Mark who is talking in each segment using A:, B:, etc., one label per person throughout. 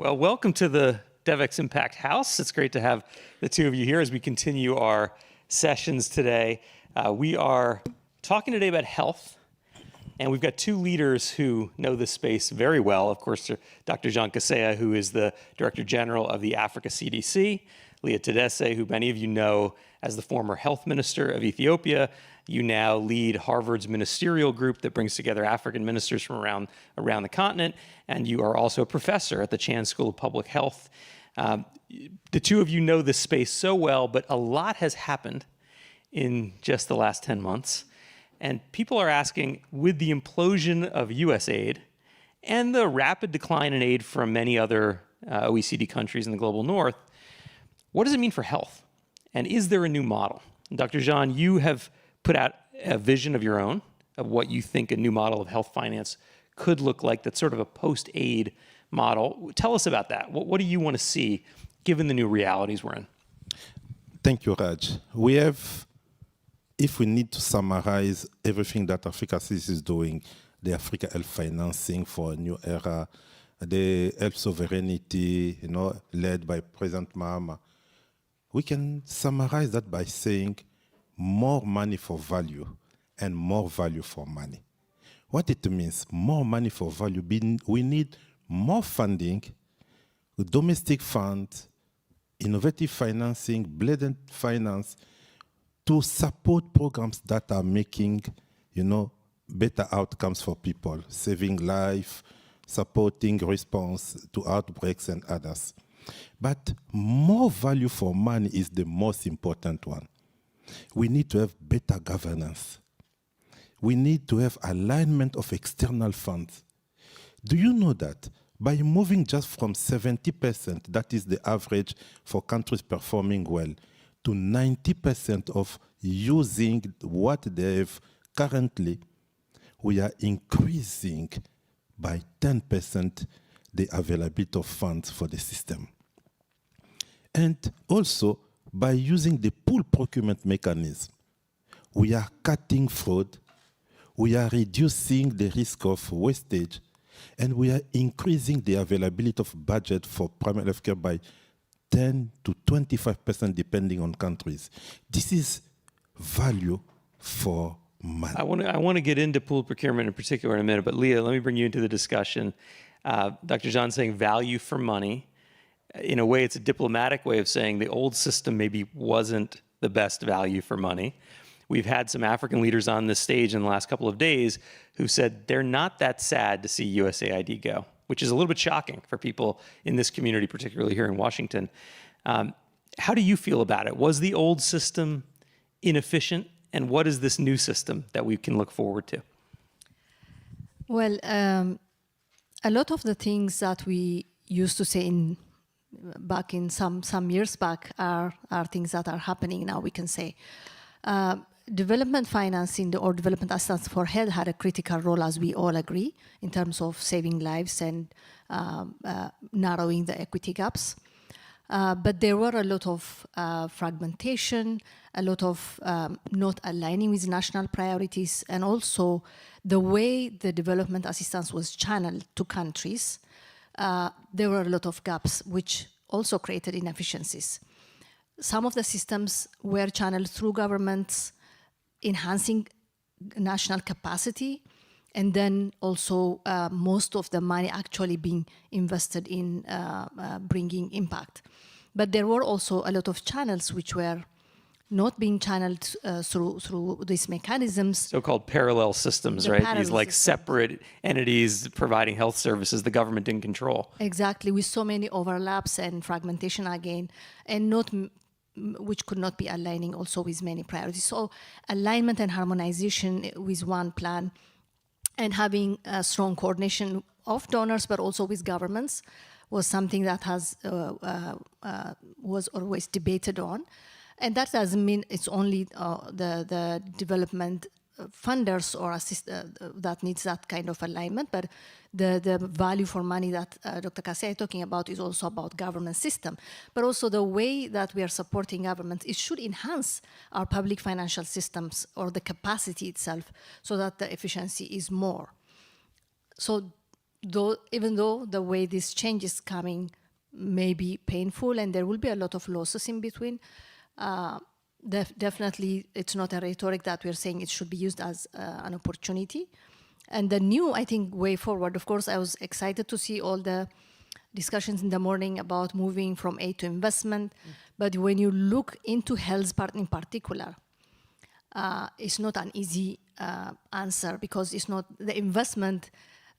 A: Well, welcome to the Devex Impact House. It's great to have the two of you here as we continue our sessions today. We are talking today about health, and we've got two leaders who know this space very well. Of course, Dr. Jean Kaseya, who is the Director General of the Africa CDC, Leah Tadesse, who many of you know as the former health minister of Ethiopia. You now lead Harvard's ministerial group that brings together African ministers from around the continent, and you are also a professor at the Chan School of Public Health. The two of you know this space so well, but a lot has happened in just the last 10 months. And people are asking, with the implosion of US aid and the rapid decline in aid from many other OECD countries in the global north, what does it mean for health? And is there a new model? And Dr. Jean, you have put out a vision of your own of what you think a new model of health finance could look like, that's sort of a post-aid model. Tell us about that. What do you want to see given the new realities we're in?
B: Thank you, Raj. If we need to summarize everything that Africa CDC is doing, the Africa Health Financing for a New Era, the health sovereignty, led by President Mahama, we can summarize that by saying more money for value and more value for money. What it means, more money for value, we need more funding, domestic funds, innovative financing, blended finance, to support programs that are making, better outcomes for people, saving life, supporting response to outbreaks and others. But more value for money is the most important one. We need to have better governance. We need to have alignment of external funds. Do you know that by moving just from 70%, that is the average for countries performing well, to 90% of using what they have currently, we are increasing by 10% the availability of funds for the system. And also, by using the pool procurement mechanism, we are cutting fraud, we are reducing the risk of wastage, and we are increasing the availability of budget for primary health care by 10 to 25% depending on countries. This is value for money.
A: I want to get into pool procurement in particular in a minute, but Leah, let me bring you into the discussion. Dr. Jean saying value for money. In a way, it's a diplomatic way of saying the old system maybe wasn't the best value for money. We've had some African leaders on this stage in the last couple of days who said they're not that sad to see USAID go, which is a little bit shocking for people in this community, particularly here in Washington. How do you feel about it? Was the old system inefficient? And what is this new system that we can look forward to?
C: Well, a lot of the things that we used to say back in some years back are things that are happening now, we can say. Development financing or development assistance for health had a critical role, as we all agree, in terms of saving lives and narrowing the equity gaps. But there were a lot of fragmentation, a lot of not aligning with national priorities, and also the way the development assistance was channeled to countries. There were a lot of gaps, which also created inefficiencies. Some of the systems were channeled through governments, enhancing national capacity, and then also most of the money actually being invested in bringing impact. But there were also a lot of channels which were not being channeled through these mechanisms.
A: So-called parallel systems, right? These like separate entities providing health services the government didn't control.
C: Exactly, with so many overlaps and fragmentation again, and which could not be aligning also with many priorities. So alignment and harmonization with one plan, and having a strong coordination of donors, but also with governments, was something that was always debated on. And that doesn't mean it's only the development funders or that needs that kind of alignment, but the value for money that Dr. Kaseya is talking about is also about government system, but also the way that we are supporting governments. It should enhance our public financial systems or the capacity itself so that the efficiency is more. So even though the way this change is coming may be painful and there will be a lot of losses in between, definitely it's not a rhetoric that we're saying it should be used as an opportunity. And the new, I think, way forward, of course, I was excited to see all the discussions in the morning about moving from aid to investment. But when you look into health part in particular, it's not an easy answer, because it's not the investment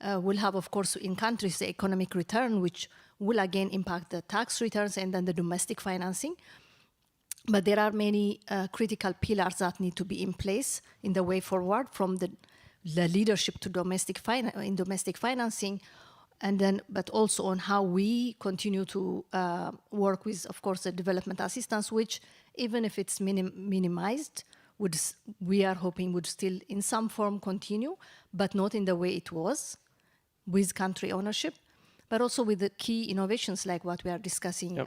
C: will have, of course, in countries, the economic return, which will again impact the tax returns and then the domestic financing. But there are many critical pillars that need to be in place in the way forward, from the leadership to domestic financing, and then, but also on how we continue to work with, of course, the development assistance, which, even if it's minimized, we are hoping would still in some form continue, but not in the way it was with country ownership, but also with the key innovations like what we are discussing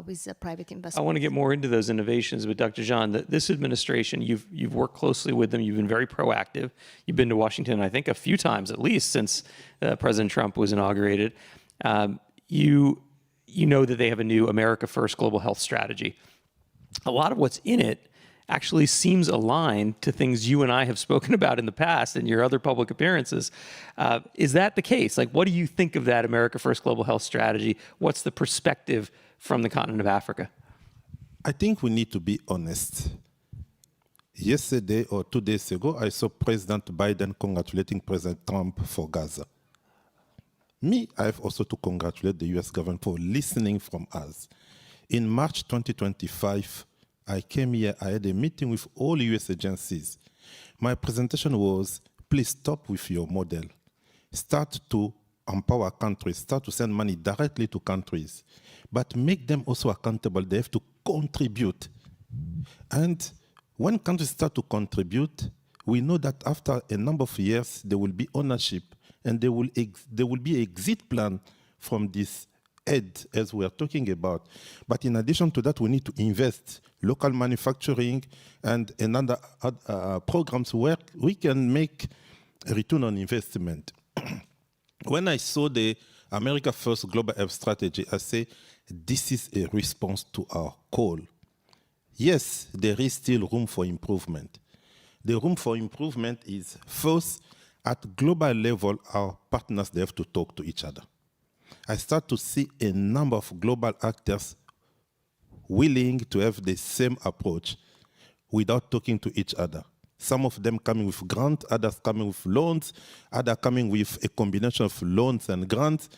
C: with the private investment.
A: I want to get more into those innovations, but Dr. Jean, this administration, you've worked closely with them. You've been very proactive. You've been to Washington, I think, a few times at least since President Trump was inaugurated. You know that they have a new America First Global Health Strategy. A lot of what's in it actually seems aligned to things you and I have spoken about in the past in your other public appearances. Is that the case? Like, what do you think of that America First Global Health Strategy? What's the perspective from the continent of Africa?
B: I think we need to be honest. Yesterday or 2 days ago, I saw President Biden congratulating President Trump for Gaza. Me, I have also to congratulate the US government for listening from us. In March 2025, I came here, I had a meeting with all US agencies. My presentation was, please stop with your model. Start to empower countries, start to send money directly to countries, but make them also accountable. They have to contribute. And when countries start to contribute, we know that after a number of years, there will be ownership, and there will be an exit plan from this aid, as we are talking about. But in addition to that, we need to invest local manufacturing and another programs where we can make a return on investment. When I saw the America First Global Health Strategy, I say, this is a response to our call. Yes, there is still room for improvement. The room for improvement is, first, at global level, our partners, they have to talk to each other. I start to see a number of global actors willing to have the same approach without talking to each other. Some of them coming with grants, others coming with loans, others coming with a combination of loans and grants.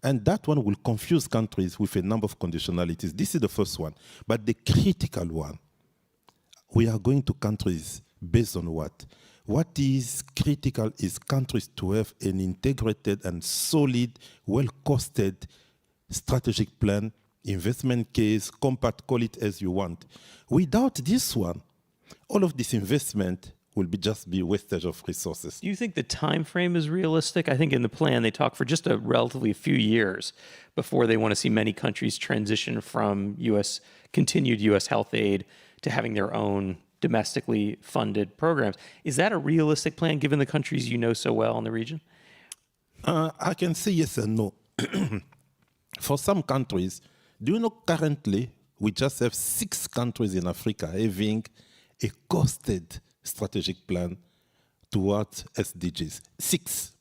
B: And that one will confuse countries with a number of conditionalities. This is the first one. But the critical one, we are going to countries based on what? What is critical is countries to have an integrated and solid, well-costed strategic plan, investment case, compact, call it as you want. Without this one, all of this investment will just be wastage of resources.
A: Do you think the time frame is realistic? I think in the plan they talk for just a relatively few years before they want to see many countries transition from continued U.S. health aid to having their own domestically funded programs. Is that a realistic plan given the countries you know so well in the region?
B: I can say yes and no. For some countries, do you know currently we just have 6 countries in Africa having a costed strategic plan towards SDGs? 6.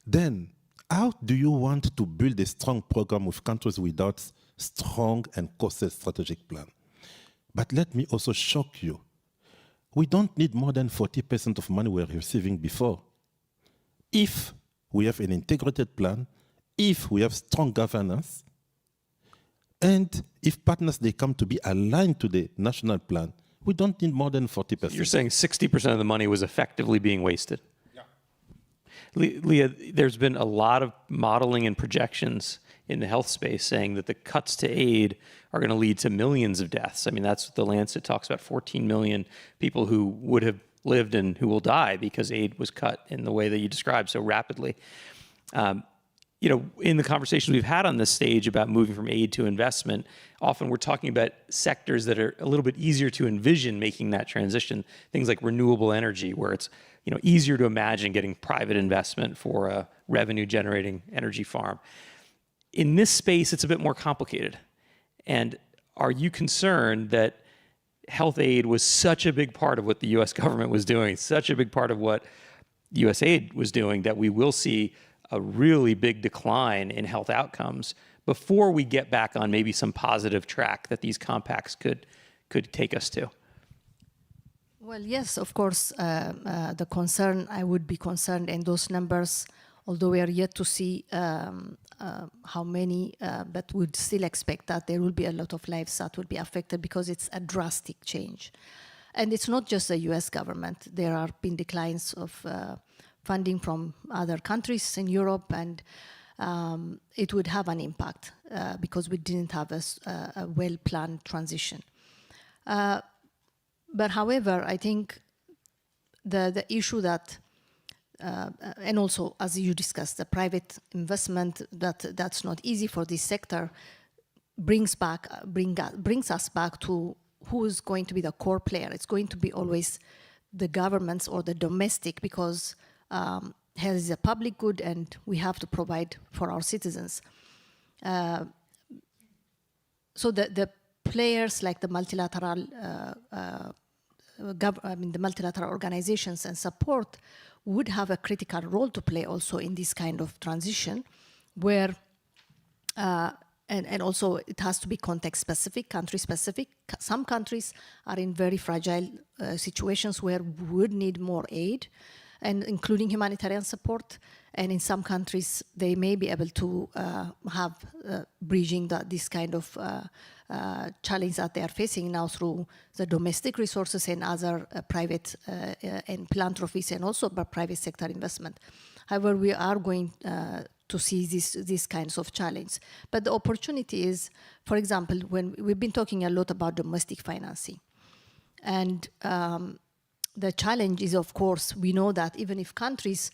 B: Then, how do you want to build a strong program with countries without strong and costed strategic plan? But let me also shock you. We don't need more than 40% of money we're receiving before. If we have an integrated plan, if we have strong governance, and if partners, they come to be aligned to the national plan, we don't need more than 40%.
A: You're saying 60% of the money was effectively being wasted. Yeah. Leah, there's been a lot of modeling and projections in the health space saying that the cuts to aid are going to lead to millions of deaths. I mean, that's what the Lancet talks about, 14 million people who would have lived and who will die because aid was cut in the way that you described so rapidly. in the conversations we've had on this stage about moving from aid to investment, often we're talking about sectors that are a little bit easier to envision making that transition. Things like renewable energy, where it's easier to imagine getting private investment for a revenue-generating energy farm. In this space, it's a bit more complicated. And are you concerned that health aid was such a big part of what the U.S. government was doing, such a big part of what USAID was doing, that we will see a really big decline in health outcomes before we get back on maybe some positive track that these compacts could take us to?
C: Well, yes, of course, the concern, I would be concerned in those numbers, although we are yet to see how many, but would still expect that there will be a lot of lives that will be affected because it's a drastic change. And it's not just the US government. There have been declines of funding from other countries in Europe, and it would have an impact because we didn't have a well-planned transition. But however, I think the issue that, and also as you discussed, the private investment, that's not easy for this sector, brings us back to who is going to be the core player. It's going to be always the governments or the domestic, because health is a public good and we have to provide for our citizens. So the players like the multilateral, the multilateral organizations and support would have a critical role to play also in this kind of transition, where and also it has to be context-specific, country-specific. Some countries are in very fragile situations where we would need more aid, and including humanitarian support. And in some countries, they may be able to have bridging this kind of challenge that they are facing now through the domestic resources and other private and philanthropies, and also private sector investment. However, we are going to see these kinds of challenge. But the opportunity is, for example, when we've been talking a lot about domestic financing. And the challenge is, of course, we know that even if countries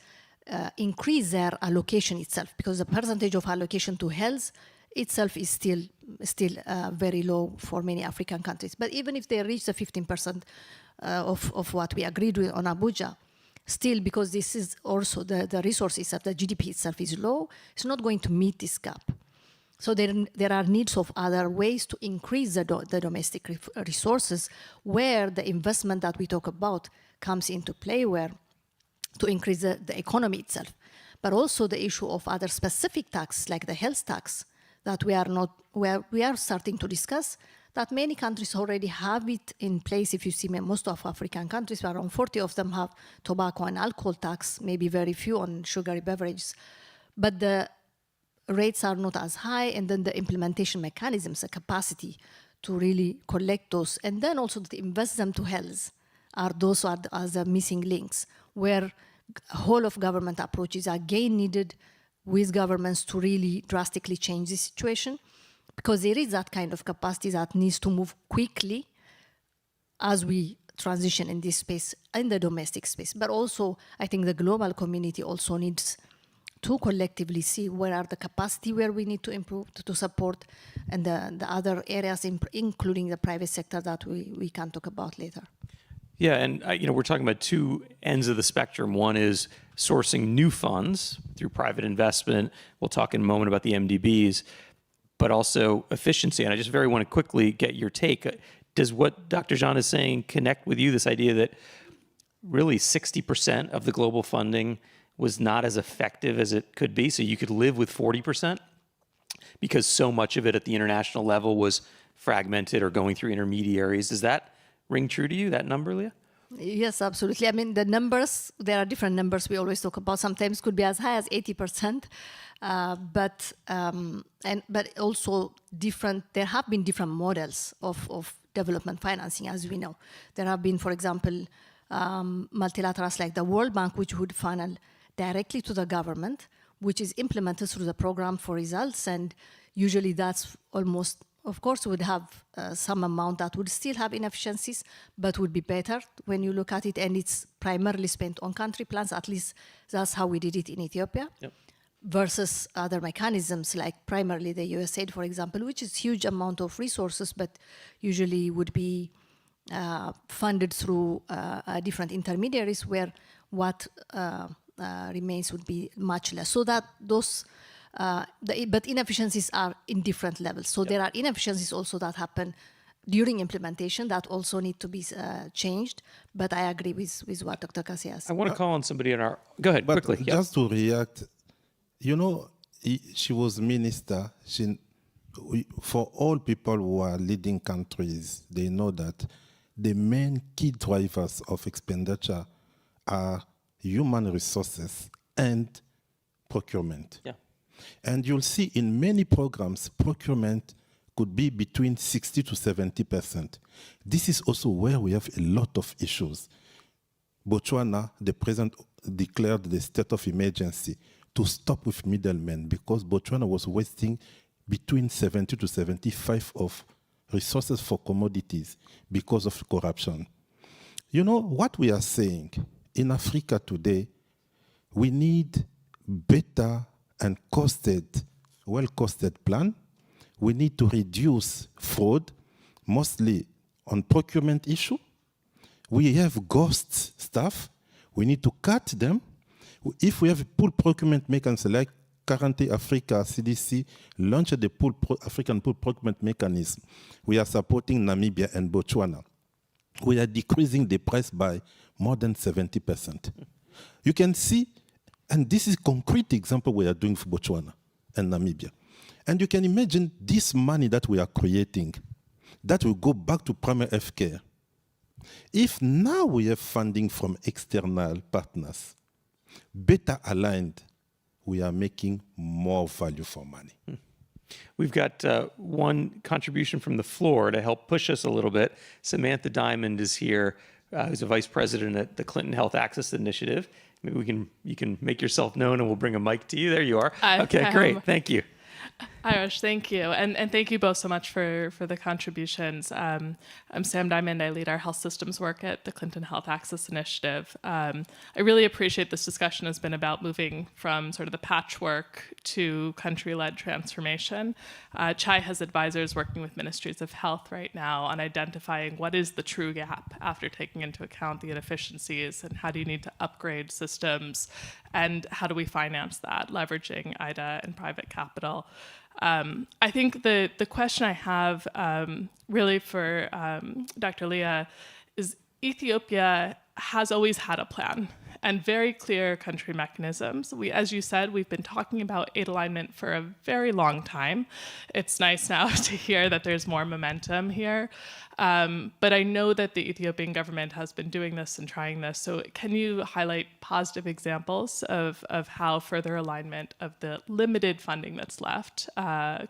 C: increase their allocation itself, because the percentage of allocation to health itself is still very low for many African countries. But even if they reach the 15% of what we agreed with on Abuja, still, because this is also the resources of the GDP itself is low, it's not going to meet this gap. So there are needs of other ways to increase the domestic resources, where the investment that we talk about comes into play, where to increase the economy itself. But also the issue of other specific taxes, like the health tax, that we are starting to discuss, that many countries already have it in place. If you see most of African countries, around 40 of them have tobacco and alcohol tax, maybe very few on sugary beverages. But the rates are not as high, and then the implementation mechanisms, the capacity to really collect those, and then also to invest them to health, are the missing links, where whole of government approaches are again needed with governments to really drastically change the situation, because there is that kind of capacity that needs to move quickly as we transition in this space, in the domestic space. But also, I think the global community also needs to collectively see where are the capacity where we need to improve to support, and the other areas, including the private sector, that we can talk about later.
A: Yeah, and we're talking about two ends of the spectrum. One is sourcing new funds through private investment. We'll talk in a moment about the MDBs, but also efficiency. And I just very want to quickly get your take. Does what Dr. Jean is saying connect with you, this idea that really 60% of the global funding was not as effective as it could be? So you could live with 40% because so much of it at the international level was fragmented or going through intermediaries. Does that ring true to you, that number, Leah?
C: Yes, absolutely. I mean, the numbers, there are different numbers we always talk about. Sometimes could be as high as 80%, but also different. There have been different models of development financing, as we know. There have been, for example, multilaterals like the World Bank, which would funnel directly to the government, which is implemented through the program for results, and usually that's almost, of course, would have some amount that would still have inefficiencies, but would be better when you look at it, and it's primarily spent on country plans. At least that's how we did it in Ethiopia.
A: Yep.
C: versus other mechanisms like primarily the USAID, for example, which is huge amount of resources, but usually would be funded through different intermediaries where what remains would be much less. So that those, but inefficiencies are in different levels. So there are inefficiencies also that happen during implementation that also need to be changed. But I agree with what Dr. Kaseya said.
A: I want to call on somebody in our, go ahead,
B: But
A: quickly. Yeah.
B: just to react, you know, she was minister. For all people who are leading countries, they know that the main key drivers of expenditure are human resources and procurement.
A: Yeah.
B: And you'll see in many programs, procurement could be between 60 to 70%. This is also where we have a lot of issues. Botswana, the president declared the state of emergency to stop with middlemen because Botswana was wasting between 70 to 75 of resources for commodities because of corruption. You know, what we are saying in Africa today, we need better and well-costed plan. We need to reduce fraud, mostly on procurement issue. We have ghost staff. We need to cut them. If we have a pool procurement mechanism, like currently Africa CDC launched the African pool procurement mechanism, we are supporting Namibia and Botswana. We are decreasing the price by more than 70%. You can see, and this is a concrete example we are doing for Botswana and Namibia. And you can imagine this money that we are creating, that will go back to primary health care. If now we have funding from external partners, better aligned, we are making more value for money.
A: We've got one contribution from the floor to help push us a little bit. Samantha Diamond is here, who's a vice president at the Clinton Health Access Initiative. Maybe you can make yourself known and we'll bring a mic to you. There you are. Okay, great. Thank you.
D: Irish, thank you. And thank you both so much for the contributions. I'm Sam Diamond. I lead our health systems work at the Clinton Health Access Initiative. I really appreciate this discussion has been about moving from sort of the patchwork to country-led transformation. CHAI has advisors working with ministries of health right now on identifying what is the true gap after taking into account the inefficiencies and how do you need to upgrade systems and how do we finance that, leveraging IDA and private capital. I think the question I have really for Dr. Leah is Ethiopia has always had a plan and very clear country mechanisms. As you said, we've been talking about aid alignment for a very long time. It's nice now to hear that there's more momentum here. But I know that the Ethiopian government has been doing this and trying this. So can you highlight positive examples of how further alignment of the limited funding that's left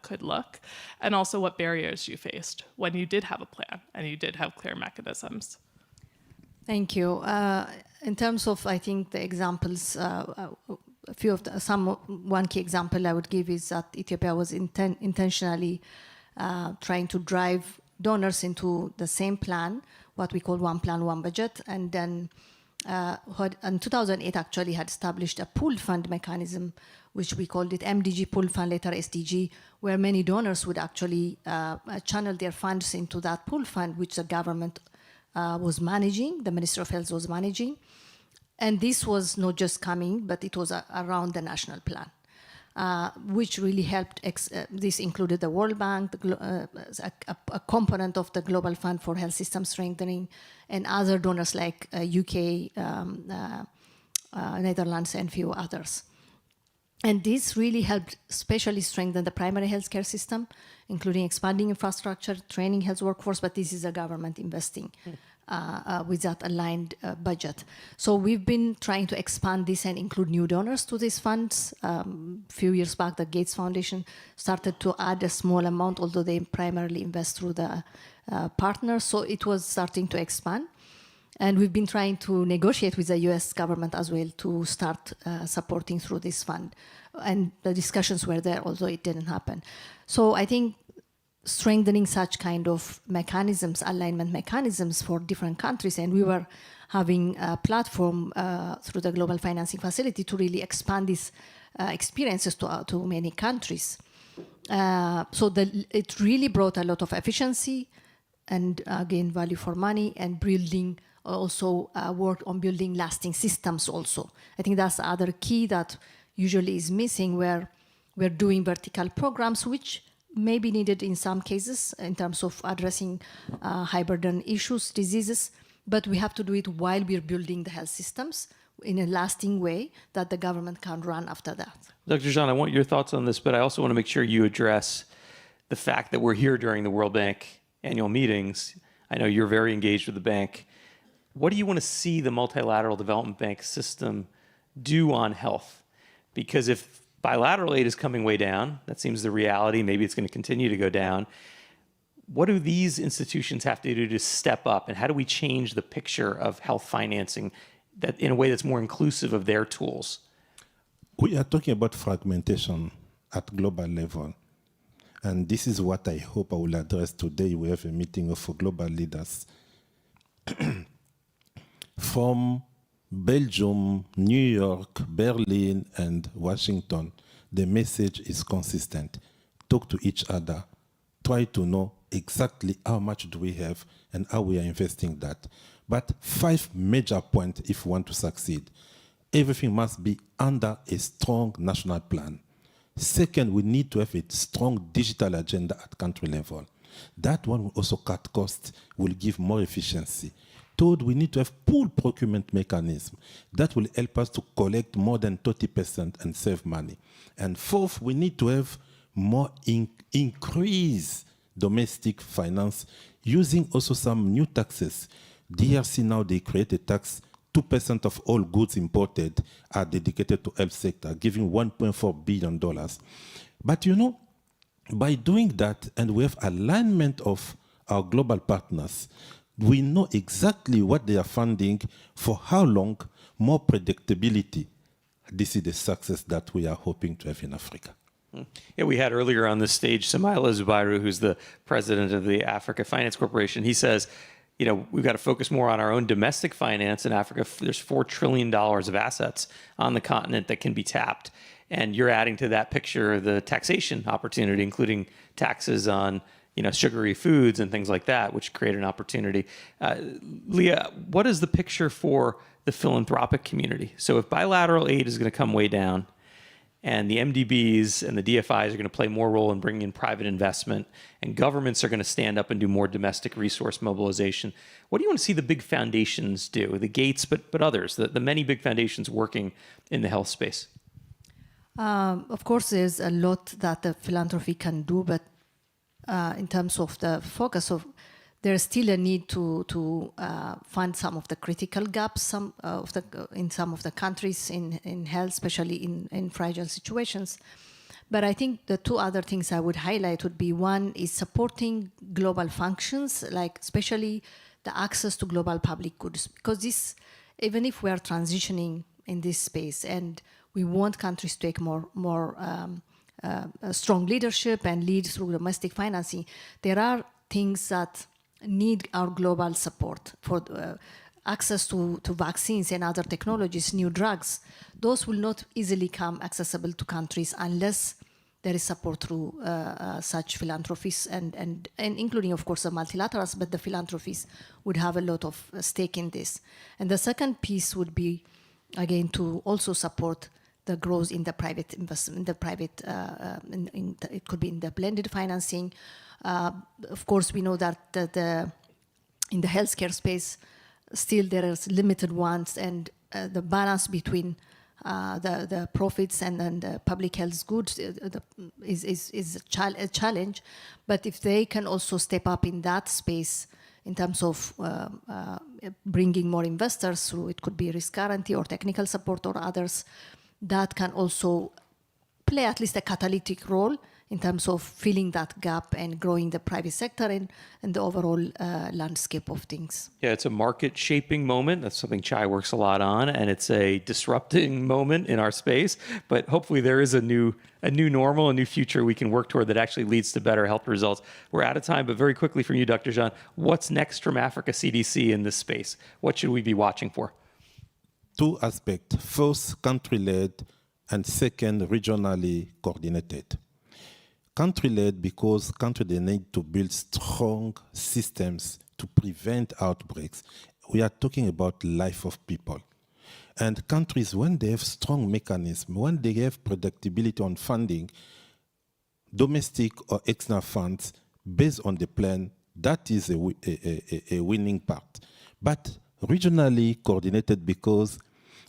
D: could look? And also what barriers you faced when you did have a plan and you did have clear mechanisms?
C: Thank you. In terms of, I think, the examples, one key example I would give is that Ethiopia was intentionally trying to drive donors into the same plan, what we call one plan, one budget, and then in 2008 actually had established a pool fund mechanism, which we called it MDG pool fund, later SDG, where many donors would actually channel their funds into that pool fund, which the government was managing, the Minister of Health was managing. And this was not just coming, but it was around the national plan, which really helped. This included the World Bank, a component of the Global Fund for Health System Strengthening, and other donors like UK, Netherlands, and few others. And this really helped especially strengthen the primary healthcare system, including expanding infrastructure, training health workforce, but this is a government investing with that aligned budget. So we've been trying to expand this and include new donors to these funds. A few years back, the Gates Foundation started to add a small amount, although they primarily invest through the partners. So it was starting to expand. And we've been trying to negotiate with the US government as well to start supporting through this fund. And the discussions were there, although it didn't happen. So I think strengthening such kind of mechanisms, alignment mechanisms for different countries, and we were having a platform through the Global Financing Facility to really expand this experiences to many countries. So it really brought a lot of efficiency and again value for money, and building also work on building lasting systems also. I think that's the other key that usually is missing, where we're doing vertical programs which may be needed in some cases in terms of addressing high burden issues, diseases, but we have to do it while we're building the health systems in a lasting way that the government can run after that.
A: Dr. Jean, I want your thoughts on this, but I also want to make sure you address the fact that we're here during the World Bank annual meetings. I know you're very engaged with the bank. What do you want to see the multilateral development bank system do on health? Because if bilateral aid is coming way down, that seems the reality, maybe it's going to continue to go down. What do these institutions have to do to step up, and how do we change the picture of health financing that in a way that's more inclusive of their tools?
B: We are talking about fragmentation at global level. And this is what I hope I will address today. We have a meeting of global leaders from Belgium, New York, Berlin, and Washington. The message is consistent. Talk to each other. Try to know exactly how much do we have and how we are investing that. But 5 major points if we want to succeed. Everything must be under a strong national plan. Second, we need to have a strong digital agenda at country level. That one will also cut costs, will give more efficiency. Third, we need to have pool procurement mechanism. That will help us to collect more than 30% and save money. And fourth, we need to have more increase domestic finance using also some new taxes. DRC now, they create a tax, 2% of all goods imported are dedicated to health sector, giving $1.4 billion. But you know, by doing that, and we have alignment of our global partners, we know exactly what they are funding, for how long, more predictability. This is the success that we are hoping to have in Africa.
A: Yeah, we had earlier on the stage Samaila Zubairu, who's the president of the Africa Finance Corporation. He says, you know, we've got to focus more on our own domestic finance in Africa. There's $4 trillion of assets on the continent that can be tapped. And you're adding to that picture the taxation opportunity, including taxes on, you know, sugary foods and things like that, which create an opportunity. Leah, what is the picture for the philanthropic community? So if bilateral aid is going to come way down, and the MDBs and the DFIs are going to play more role in bringing in private investment, and governments are going to stand up and do more domestic resource mobilization, what do you want to see the big foundations do? The Gates, but others, the many big foundations working in the health space.
C: Of course, there's a lot that the philanthropy can do, but in terms of the focus of, there's still a need to fund some of the critical gaps in some of the countries in health, especially in fragile situations. But I think the 2 other things I would highlight would be, one is supporting global functions, like especially the access to global public goods. Because this, even if we are transitioning in this space and we want countries to take more strong leadership and lead through domestic financing, there are things that need our global support for access to vaccines and other technologies, new drugs. Those will not easily come accessible to countries unless there is support through such philanthropies and including, of course, the multilaterals, but the philanthropies would have a lot of stake in this. And the second piece would be, again, to also support the growth in the private investment, it could be in the blended financing. Of course, we know that in the healthcare space, still there is limited ones, and the balance between the profits and the public health goods is a challenge. But if they can also step up in that space in terms of bringing more investors through, it could be risk guarantee or technical support or others, that can also play at least a catalytic role in terms of filling that gap and growing the private sector and the overall landscape of things.
A: Yeah, it's a market shaping moment. That's something Chai works a lot on, and it's a disrupting moment in our space. But hopefully there is a new normal, a new future we can work toward that actually leads to better health results. We're out of time, but very quickly from you, Dr. Jean, what's next from Africa CDC in this space? What should we be watching for?
B: 2 aspects. First, country-led and second, regionally coordinated. Country-led because country they need to build strong systems to prevent outbreaks. We are talking about life of people. And countries, when they have strong mechanisms, when they have predictability on funding, domestic or external funds, based on the plan, that is a winning part. But regionally coordinated because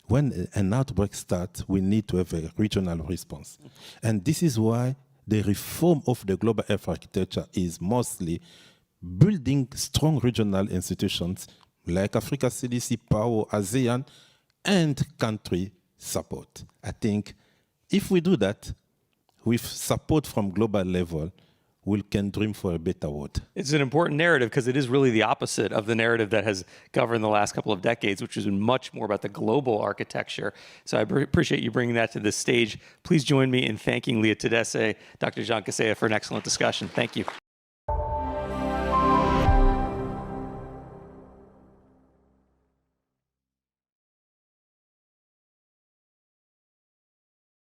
B: when an outbreak starts, we need to have a regional response. And this is why the reform of the global health architecture is mostly building strong regional institutions like Africa CDC, PAO, ASEAN, and country support. I think if we do that, with support from global level, we can dream for a better world.
A: It's an important narrative because it is really the opposite of the narrative that has governed the last couple of decades, which has been much more about the global architecture. So I appreciate you bringing that to this stage. Please join me in thanking Leah Tedesse, Dr. Jean Kaseya for an excellent discussion. Thank you.